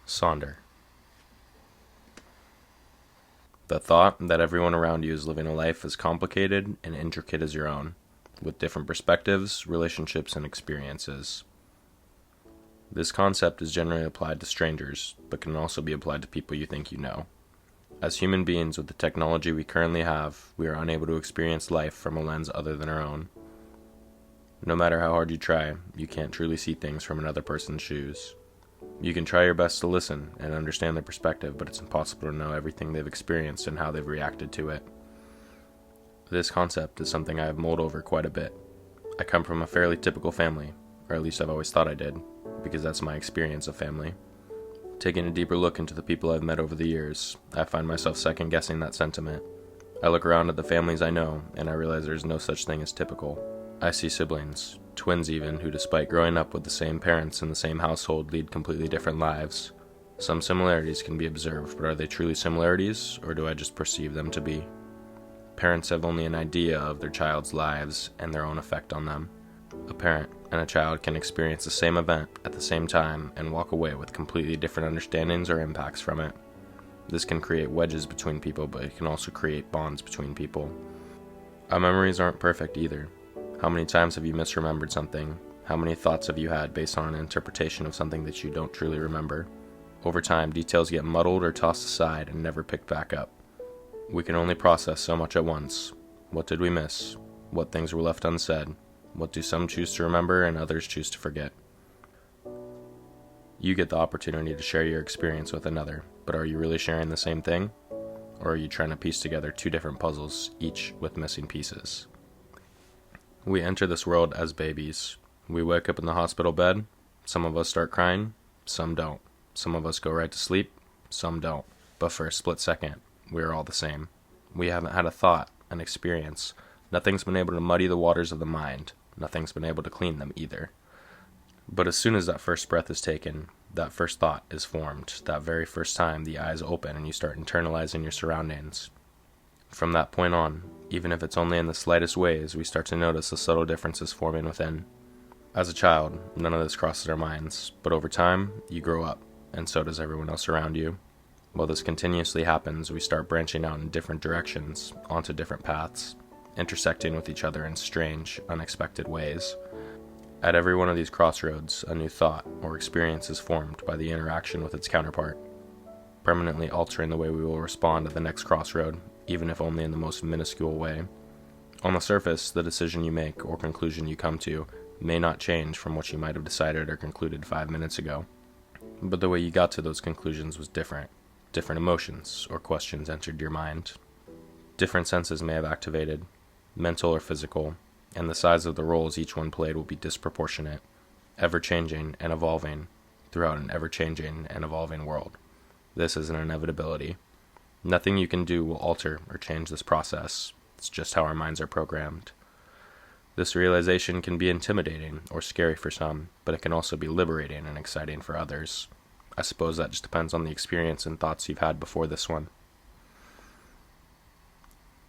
Sonder. The thought that everyone around you is living a life as complicated and intricate as your own, with different perspectives, relationships, and experiences. This concept is generally applied to strangers, but can also be applied to people you think you know. As human beings with the technology we currently have, we are unable to experience life from a lens other than our own. No matter how hard you try, you can't truly see things from another person's shoes. You can try your best to listen and understand their perspective, but it's impossible to know everything they've experienced and how they've reacted to it. This concept is something I have mulled over quite a bit. I come from a fairly typical family, or at least I've always thought I did, because that's my experience of family. Taking a deeper look into the people I've met over the years, I find myself second-guessing that sentiment. I look around at the families I know, and I realize there's no such thing as typical. I see siblings, twins even, who despite growing up with the same parents in the same household lead completely different lives. Some similarities can be observed, but are they truly similarities, or do I just perceive them to be? Parents have only an idea of their child's lives and their own effect on them. A parent and a child can experience the same event at the same time and walk away with completely different understandings or impacts from it. This can create wedges between people, but it can also create bonds between people. Our memories aren't perfect either. How many times have you misremembered something? How many thoughts have you had based on an interpretation of something that you don't truly remember? Over time, details get muddled or tossed aside and never picked back up. We can only process so much at once. What did we miss? What things were left unsaid? What do some choose to remember and others choose to forget? You get the opportunity to share your experience with another, but are you really sharing the same thing? Or are you trying to piece together two different puzzles, each with missing pieces? We enter this world as babies. We wake up in the hospital bed. Some of us start crying, some don't. Some of us go right to sleep, some don't. But for a split second, we are all the same. We haven't had a thought, an experience. Nothing's been able to muddy the waters of the mind. Nothing's been able to clean them either. But as soon as that first breath is taken, that first thought is formed. That very first time the eyes open and you start internalizing your surroundings. From that point on, even if it's only in the slightest ways, we start to notice the subtle differences forming within. As a child, none of this crosses our minds, but over time, you grow up, and so does everyone else around you. While this continuously happens, we start branching out in different directions, onto different paths, intersecting with each other in strange, unexpected ways. At every one of these crossroads, a new thought or experience is formed by the interaction with its counterpart, permanently altering the way we will respond at the next crossroad, even if only in the most minuscule way. On the surface, the decision you make or conclusion you come to may not change from what you might have decided or concluded 5 minutes ago, but the way you got to those conclusions was different. Different emotions or questions entered your mind. Different senses may have activated, mental or physical, and the size of the roles each one played will be disproportionate, ever-changing and evolving throughout an ever-changing and evolving world. This is an inevitability. Nothing you can do will alter or change this process. It's just how our minds are programmed. This realization can be intimidating or scary for some, but it can also be liberating and exciting for others. I suppose that just depends on the experience and thoughts you've had before this one.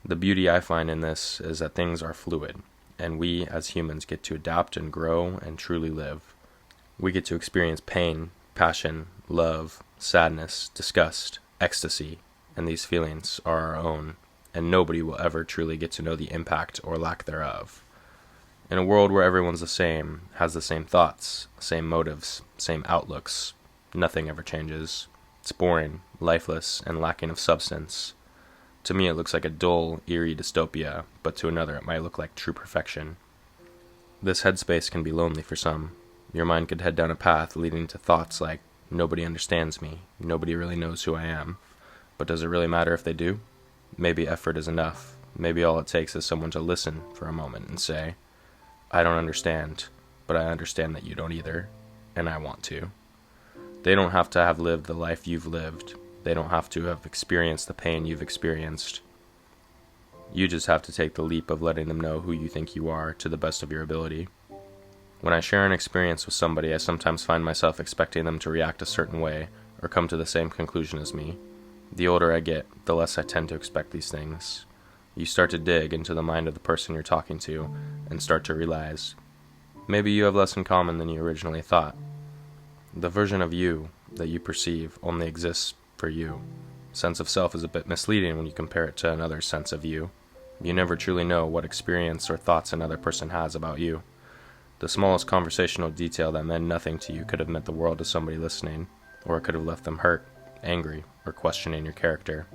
The beauty I find in this is that things are fluid, and we as humans get to adapt and grow and truly live. We get to experience pain, passion, love, sadness, disgust, ecstasy, and these feelings are our own, and nobody will ever truly get to know the impact or lack thereof. In a world where everyone's the same, has the same thoughts, same motives, same outlooks, nothing ever changes. It's boring, lifeless, and lacking of substance. To me it looks like a dull, eerie dystopia, but to another it might look like true perfection. This headspace can be lonely for some. Your mind could head down a path leading to thoughts like, nobody understands me, nobody really knows who I am. But does it really matter if they do? Maybe effort is enough. Maybe all it takes is someone to listen for a moment and say, I don't understand, but I understand that you don't either, and I want to. They don't have to have lived the life you've lived. They don't have to have experienced the pain you've experienced. You just have to take the leap of letting them know who you think you are to the best of your ability. When I share an experience with somebody, I sometimes find myself expecting them to react a certain way or come to the same conclusion as me. The older I get, the less I tend to expect these things. You start to dig into the mind of the person you're talking to and start to realize maybe you have less in common than you originally thought. The version of you that you perceive only exists for you. Sense of self is a bit misleading when you compare it to another's sense of you. You never truly know what experience or thoughts another person has about you. The smallest conversational detail that meant nothing to you could have meant the world to somebody listening, or it could have left them hurt, angry, or questioning your character.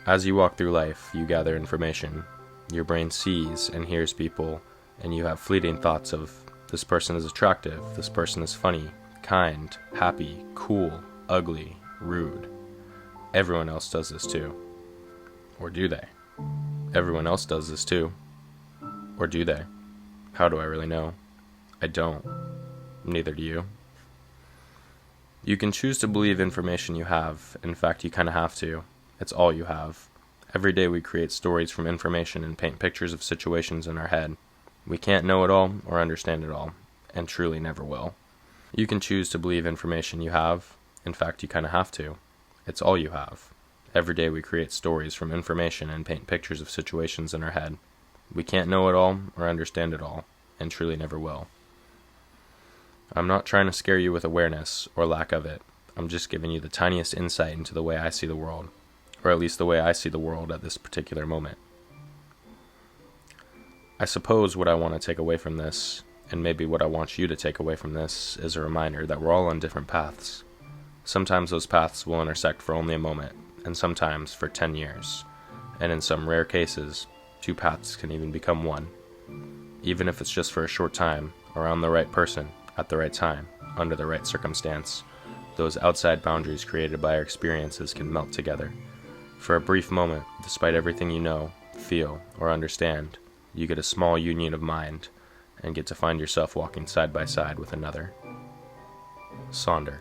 As you walk through life, you gather information. Your brain sees and hears people, and you have fleeting thoughts of, this person is attractive, this person is funny, kind, happy, cool, ugly, rude. Everyone else does this too. Or do they? Everyone else does this too. Or do they? How do I really know? I don't. Neither do you. You can choose to believe information you have. In fact, you kind of have to. It's all you have. Every day we create stories from information and paint pictures of situations in our head. We can't know it all or understand it all, and truly never will. You can choose to believe information you have. In fact, you kind of have to. It's all you have. Every day we create stories from information and paint pictures of situations in our head. We can't know it all or understand it all, and truly never will. I'm not trying to scare you with awareness or lack of it. I'm just giving you the tiniest insight into the way I see the world, or at least the way I see the world at this particular moment. I suppose what I want to take away from this, and maybe what I want you to take away from this, is a reminder that we're all on different paths. Sometimes those paths will intersect for only a moment, and sometimes for 10 years. And in some rare cases, two paths can even become one. Even if it's just for a short time, around the right person, at the right time, under the right circumstance, those outside boundaries created by our experiences can melt together. For a brief moment, despite everything you know, feel, or understand, you get a small union of mind, and get to find yourself walking side by side with another. Sonder.